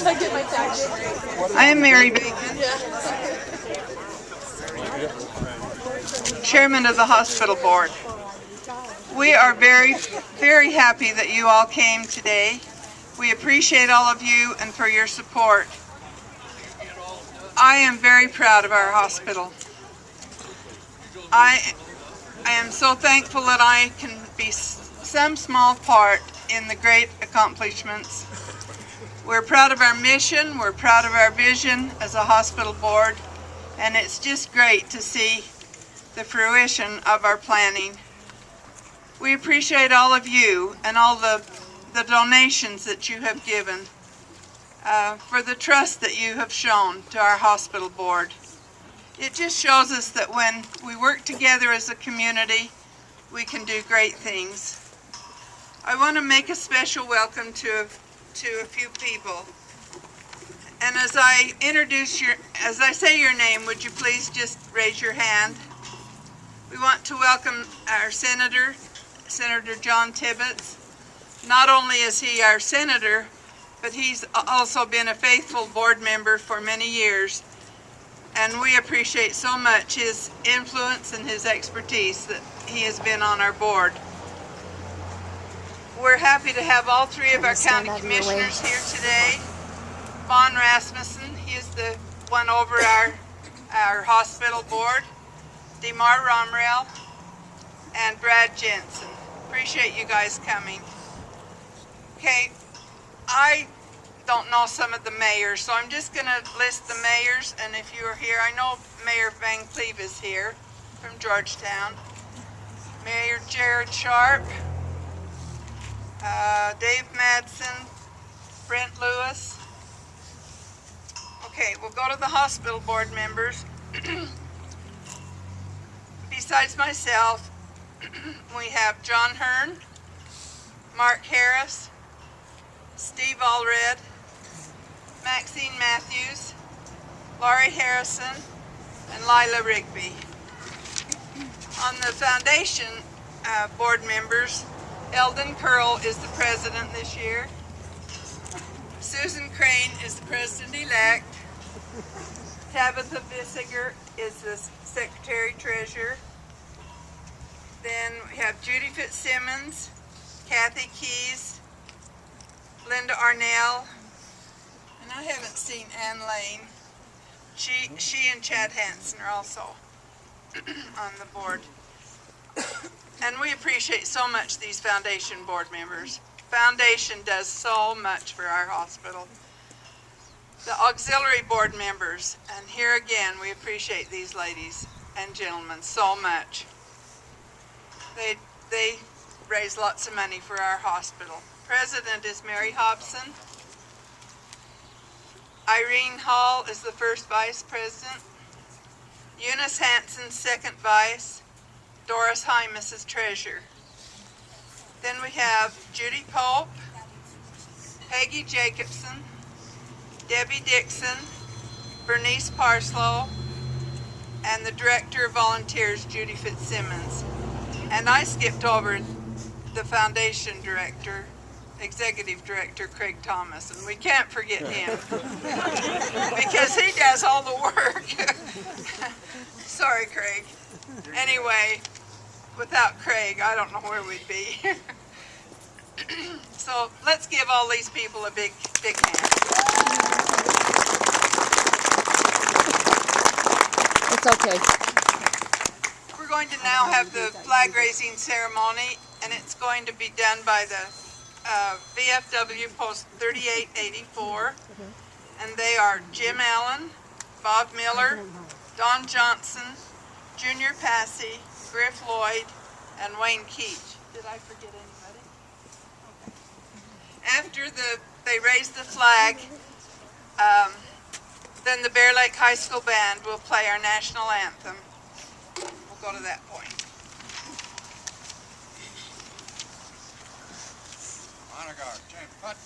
I am Mary Bacon, Chairman of the Hospital Board. We are very, very happy that you all came today. We appreciate all of you and for your support. I am very proud of our hospital. I am so thankful that I can be some small part in the great accomplishments. We're proud of our mission, we're proud of our vision as a hospital board, and it's just great to see the fruition of our planning. We appreciate all of you and all the donations that you have given, for the trust that you have shown to our hospital board. It just shows us that when we work together as a community, we can do great things. I want to make a special welcome to a few people. And as I say your name, would you please just raise your hand? We want to welcome our Senator John Tibbetts. Not only is he our senator, but he's also been a faithful board member for many years. And we appreciate so much his influence and his expertise that he has been on our board. We're happy to have all three of our county commissioners here today. Vaughn Rasmussen, he is the one over our hospital board. Demar Romrell and Brad Jensen. Appreciate you guys coming. Okay, I don't know some of the mayors, so I'm just going to list the mayors, and if you are here, I know Mayor Van Cleve is here from Georgetown. Mayor Jared Sharp, Dave Madsen, Brent Lewis. Okay, we'll go to the hospital board members. Besides myself, we have John Hearn, Mark Harris, Steve Allred, Maxine Matthews, Laurie Harrison, and Lila Rigby. On the foundation board members, Eldon Curl is the president this year. Susan Crane is the president-elect. Tabitha Bissiger is the secretary-treasurer. Then we have Judy Fitzsimmons, Kathy Keys, Linda Arnell, and I haven't seen Ann Lane. She and Chad Hansen are also on the board. And we appreciate so much these foundation board members. Foundation does so much for our hospital. The auxiliary board members, and here again we appreciate these ladies and gentlemen so much. They raise lots of money for our hospital. President is Mary Hobson. Irene Hall is the first vice president. Eunice Hanson, second vice. Doris Hymas is treasurer. Then we have Judy Pope, Peggy Jacobson, Debbie Dixon, Bernice Parslow, and the director of volunteers, Judy Fitzsimmons. And I skipped over the foundation director, executive director, Craig Thomas, and we can't forget him because he does all the work. Sorry, Craig. Anyway, without Craig, I don't know where we'd be. So let's give all these people a big, big hand. It's okay. We're going to now have the flag raising ceremony, and it's going to be done by the VFW Post 3884, and they are Jim Allen, Bob Miller, Don Johnson, Junior Passy, Griff Lloyd, and Wayne Keach. Did I forget anybody? Okay. After they raise the flag, then the Bear Lake High School Band will play our national anthem. We'll go to that point. Honor guard, James, cut.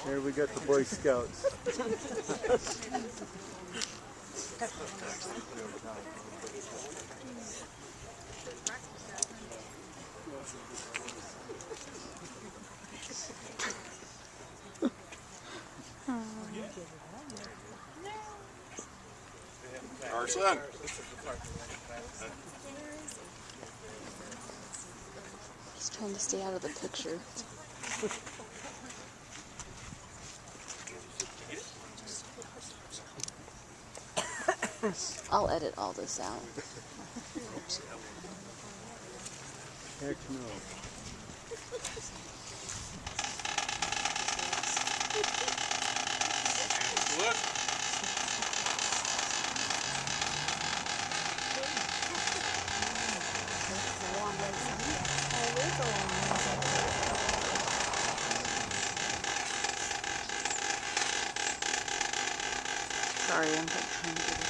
Here we got the Boy Scouts. Carson. He's trying to stay out of the picture. I'll edit all this out. Heck no. Look. Sorry, I'm trying to get it.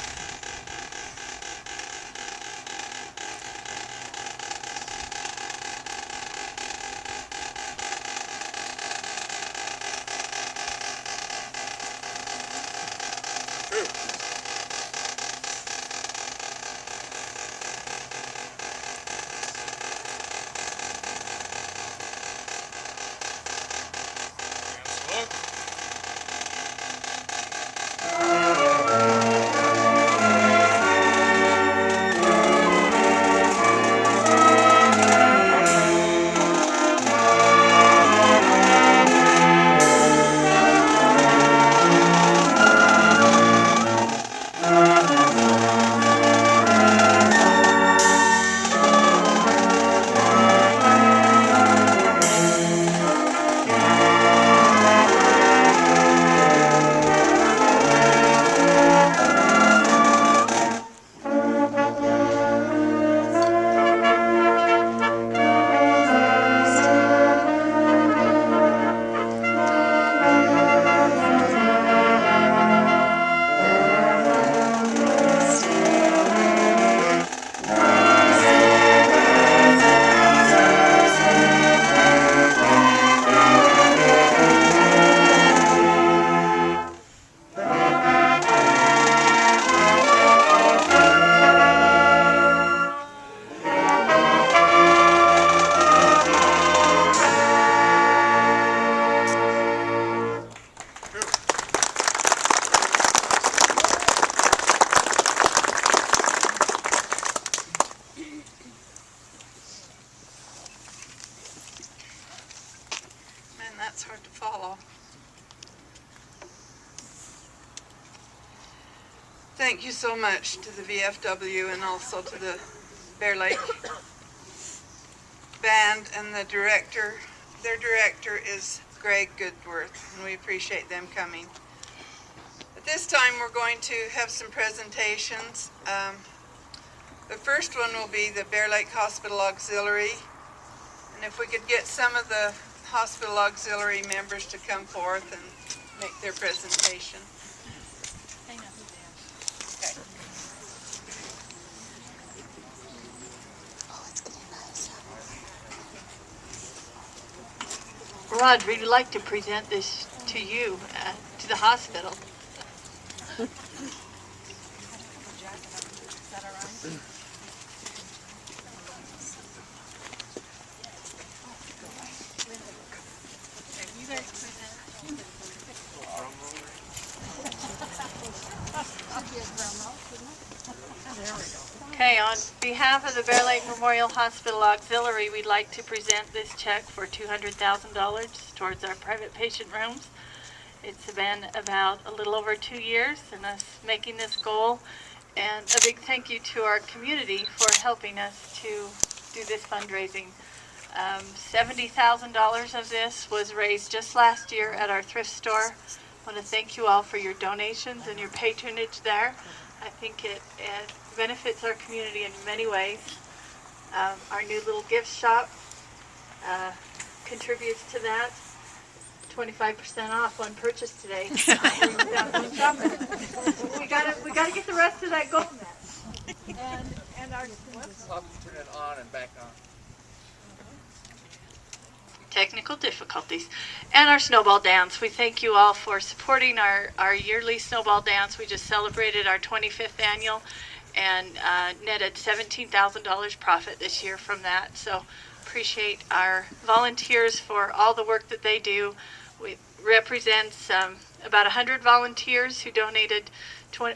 Look. Man, that's hard to follow. Thank you so much to the VFW and also to the Bear Lake Band and the director. Their director is Greg Goodworth, and we appreciate them coming. At this time, we're going to have some presentations. The first one will be the Bear Lake Hospital Auxiliary, and if we could get some of the Hospital Auxiliary members to come forth and make their presentation. Okay. Oh, it's getting nice. Rod, we'd like to present this to you, to the hospital. Okay, on behalf of the Bear Lake Memorial Hospital Auxiliary, we'd like to present this check for $200,000 towards our private patient rooms. It's been about a little over 2 years in us making this goal, and a big thank you to our community for helping us to do this fundraising. $70,000 of this was raised just last year at our thrift store. I want to thank you all for your donations and your patronage there. I think it benefits our community in many ways. Our new little gift shop contributes to that. 25% off on purchase today. We were down going shopping. We gotta get the rest of that gold net. And our I'll turn it on and back on. technical difficulties. And our snowball dance. We thank you all for supporting our yearly snowball dance. We just celebrated our 25th annual and netted $17,000 profit this year from that. So appreciate our volunteers for all the work that they do. We represents about 100 volunteers who donated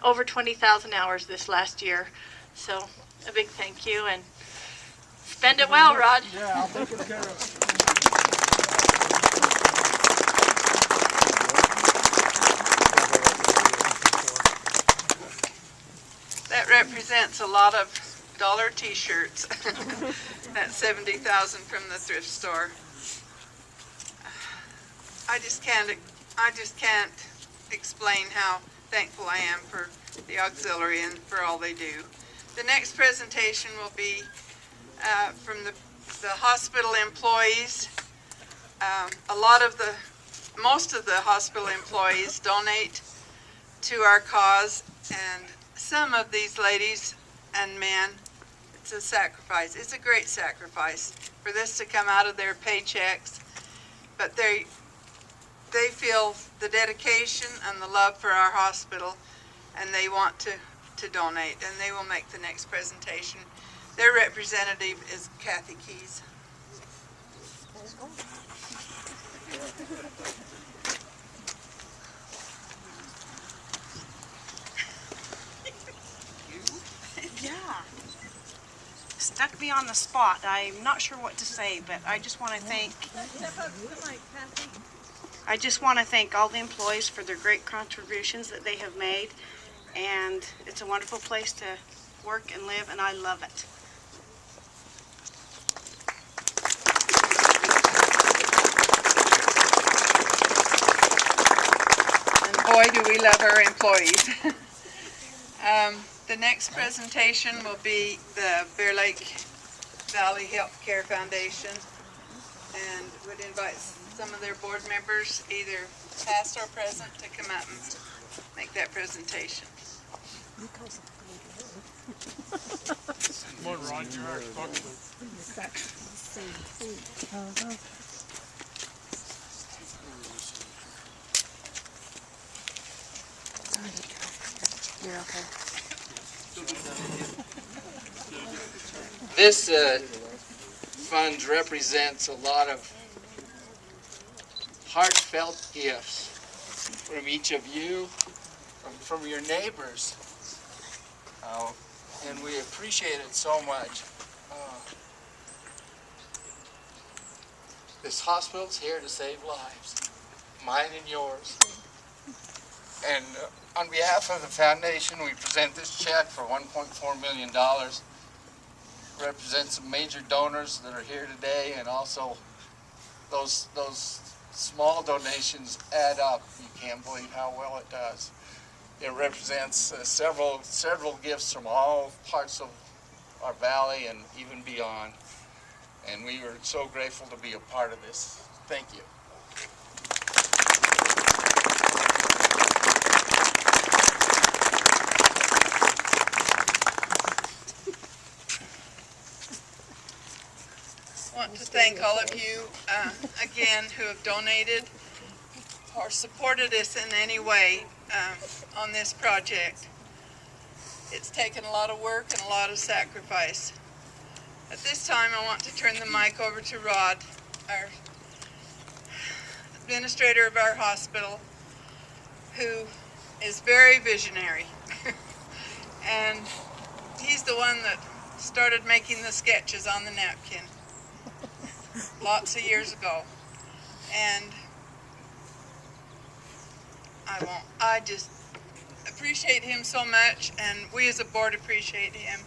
over 20,000 hours this last year. So a big thank you and spend it well, Rod. Yeah, I'll take care of it. That represents a lot of dollar t-shirts. That's 70,000 from the thrift store. I just can't explain how thankful I am for the auxiliary and for all they do. The next presentation will be from the hospital employees. Most of the hospital employees donate to our cause, and some of these ladies and men, it's a sacrifice. It's a great sacrifice for this to come out of their paychecks, but they feel the dedication and the love for our hospital, and they want to donate, and they will make the next presentation. Their representative is Kathy Keys. Yeah. Stuck me on the spot. I'm not sure what to say, but I just want to thank all the employees for their great contributions that they have made, and it's a wonderful place to work and live, and I love it. And boy, do we love our employees. The next presentation will be the Bear Lake Valley Healthcare Foundation, and would invite some of their board members, either past or present, to come out and make that presentation. Come on, Ron, you're our spokesman. You're okay. This fund represents a lot of heartfelt gifts from each of you, from your neighbors, and we appreciate it so much. This hospital's here to save lives, mine and yours. And on behalf of the foundation, we present this check for $1.4 million. Represents some major donors that are here today, and also those small donations add up. You can't believe how well it does. It represents several gifts from all parts of our valley and even beyond. And we are so grateful to be a part of this. Thank you. I want to thank all of you again who have donated or supported us in any way on this project. It's taken a lot of work and a lot of sacrifice. At this time, I want to turn the mic over to Rod, our administrator of our hospital, who is very visionary. And he's the one that started making the sketches on the napkin lots of years ago. And I just appreciate him so much, and we as a board appreciate him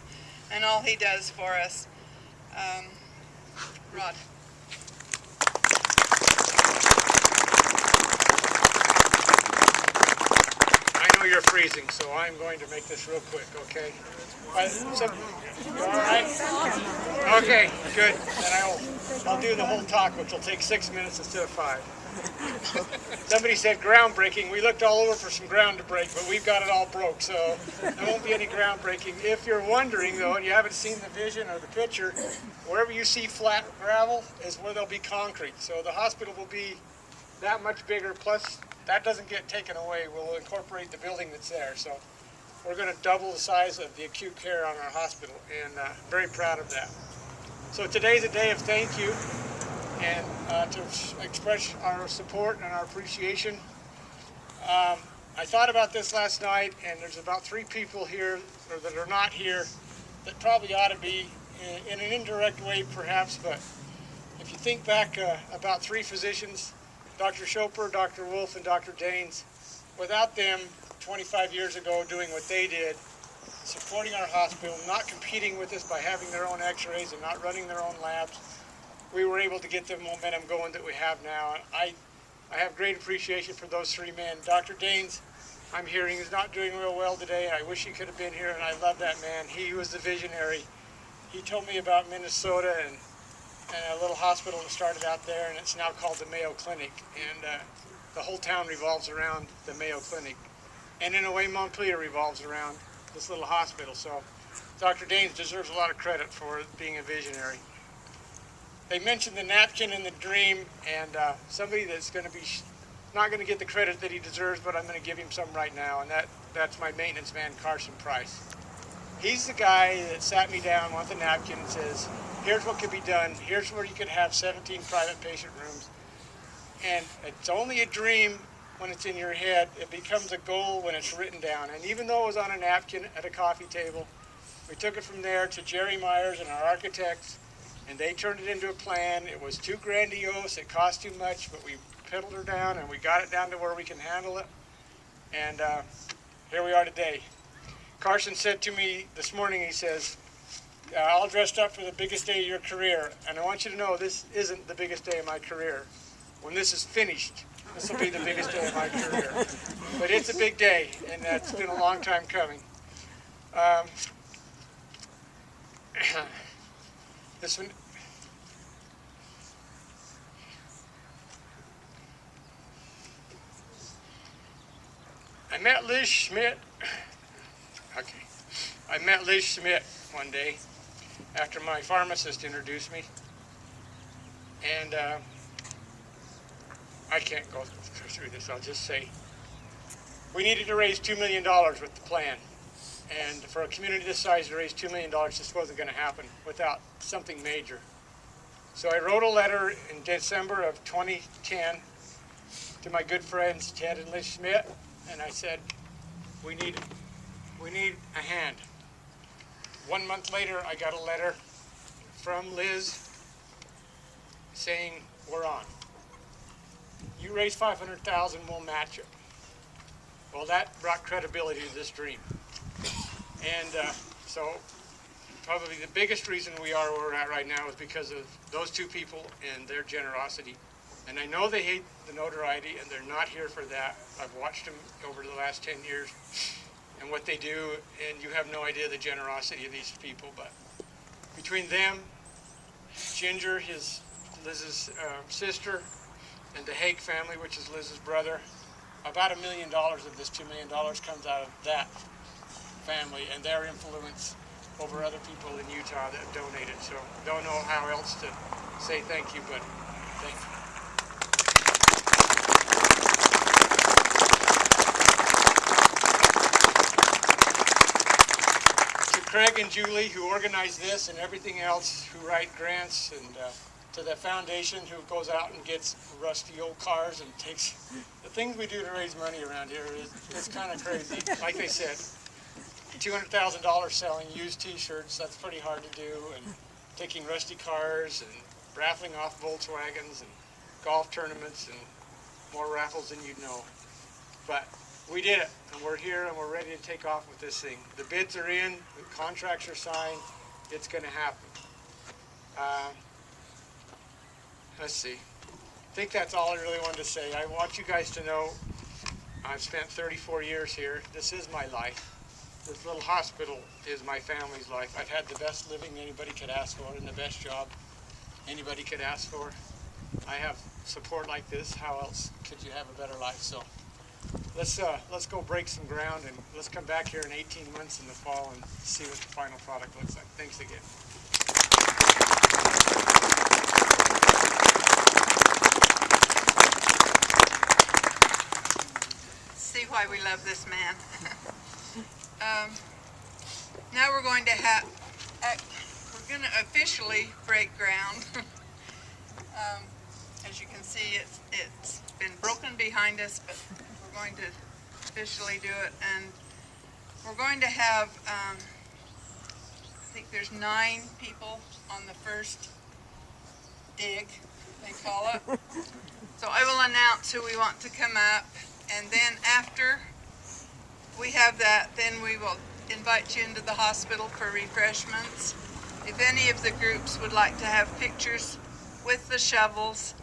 and all he does for us. Rod. I know you're freezing, so I'm going to make this real quick, okay? You all right? Okay, good. Then I'll do the whole talk, which will take 6 minutes instead of 5. Somebody said groundbreaking. We looked all over for some ground to break, but we've got it all broke, so there won't be any groundbreaking. If you're wondering, though, and you haven't seen the vision or the picture, wherever you see flat gravel is where there'll be concrete. So the hospital will be that much bigger, plus that doesn't get taken away. We'll incorporate the building that's there. So we're going to double the size of the acute care on our hospital, and very proud of that. So today's a day of thank you, and to express our support and our appreciation. I thought about this last night, and there's about 3 people here, or that are not here, that probably ought to be in an indirect way perhaps, but if you think back about 3 physicians, Dr. Schoper, Dr. Wolf, and Dr. Daines, without them 25 years ago doing what they did, supporting our hospital, not competing with us by having their own x-rays and not running their own labs, we were able to get the momentum going that we have now. And I have great appreciation for those 3 men. Dr. Daines, I'm hearing, is not doing real well today. I wish he could have been here, and I love that man. He was the visionary. He told me about Minnesota and a little hospital that started out there, and it's now called the Mayo Clinic. And the whole town revolves around the Mayo Clinic. And in a way, Montpelier revolves around this little hospital. So Dr. Daines deserves a lot of credit for being a visionary. They mentioned the napkin and the dream, and somebody that's going to be not going to get the credit that he deserves, but I'm going to give him some right now, and that's my maintenance man, Carson Price. He's the guy that sat me down with a napkin and says, here's what could be done, here's where you could have 17 private patient rooms. And it's only a dream when it's in your head. It becomes a goal when it's written down. And even though it was on a napkin at a coffee table, we took it from there to Jerry Myers and our architects, and they turned it into a plan. It was too grandiose, it cost too much, but we pedaled her down and we got it down to where we can handle it. And here we are today. Carson said to me this morning, he says, all dressed up for the biggest day of your career. And I want you to know this isn't the biggest day of my career. When this is finished, this will be the biggest day of my career. But it's a big day, and that's been a long time coming. This one. I met Liz Schmidt. Okay. I met Liz Schmidt one day after my pharmacist introduced me, and I can't go through this. I'll just say we needed to raise $2 million with the plan, and for a community this size to raise $2 million just wasn't going to happen without something major. So I wrote a letter in December of 2010 to my good friends Ted and Liz Schmidt, and I said, we need a hand. 1 month later, I got a letter from Liz saying, we're on. You raise $500,000, we'll match it. Well, that brought credibility to this dream. And so probably the biggest reason we are where we're at right now is because of those 2 people and their generosity. And I know they hate the notoriety, and they're not here for that. I've watched them over the last 10 years and what they do, and you have no idea the generosity of these people. But between them, Ginger, Liz's sister, and the Haig family, which is Liz's brother, about $1 million of this $2 million comes out of that family and their influence over other people in Utah that have donated. So don't know how else to say thank you, but thank you. Craig and Julie, who organize this and everything else, who write grants, and to the foundation who goes out and gets rusty old cars and takes the things we do to raise money around here is kind of crazy. Like they said, $200,000 selling used t-shirts, that's pretty hard to do, and taking rusty cars and raffling off Volkswagens and golf tournaments and more raffles than you'd know. But we did it, and we're here, and we're ready to take off with this thing. The bids are in, the contracts are signed, it's going to happen. Let's see. I think that's all I really wanted to say. I want you guys to know I've spent 34 years here. This is my life. This little hospital is my family's life. I've had the best living anybody could ask for and the best job anybody could ask for. I have support like this. How else could you have a better life? So let's go break some ground, and let's come back here in 18 months in the fall and see what the final product looks like. Thanks again. See why we love this man. Now we're going to officially break ground. As you can see, it's been broken behind us, but we're going to officially do it, and we're going to have, I think there's 9 people on the first dig, they call it. So I will announce who we want to come up, and then after we have that, then we will invite you into the hospital for refreshments. If any of the groups would like to have pictures with the shovels,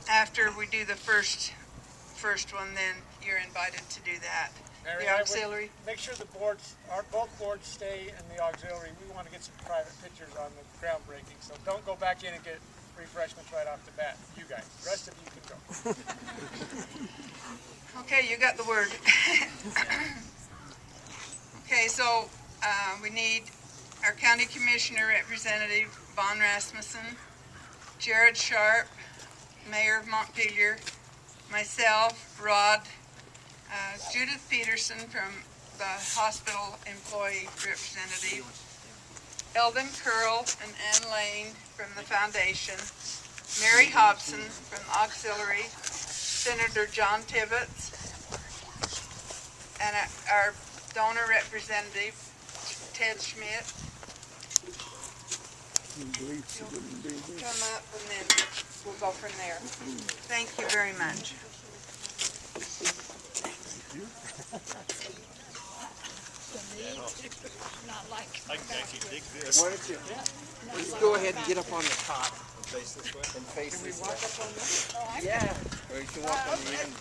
after we do the first one, then you're invited to do that. Mary, The auxiliary. Make sure the boards, both boards stay in the auxiliary. We want to get some private pictures on the groundbreaking, so don't go back in and get refreshments right off the bat. You guys, the rest of you can go. Okay, you got the word. Okay, so we need our county commissioner representative, Von Rasmussen, Jared Sharp, Mayor of Montpelier, myself, Rod, Judith Peterson from the hospital employee representative, Eldon Curl and Ann Lane from the foundation, Mary Hobson from the auxiliary, Senator John Tibbetts, and our donor representative, Ted Schmidt. Come up and then we'll go from there. Thank you very much. I can actually dig this. Why don't you go ahead and get up on the top and face this way? And face this way. Yeah. Or you can walk on the end.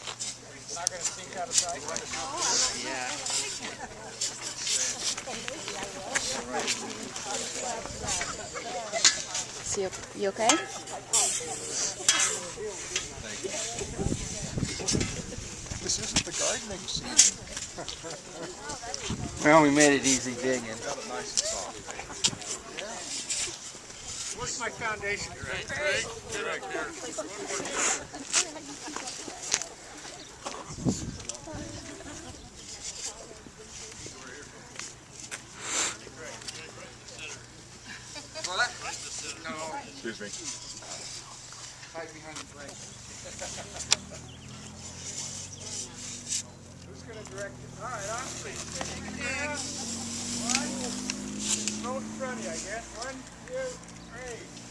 Not going to sneak out of sight. Yeah. So you okay? This isn't the gardening season. Well, we made it easy digging. Got it nice and soft. What's my foundation? Excuse me. Right behind the flag. Who's going to direct it? All right, on please. One. Throw it in front of you, I guess. 1, 2, 3.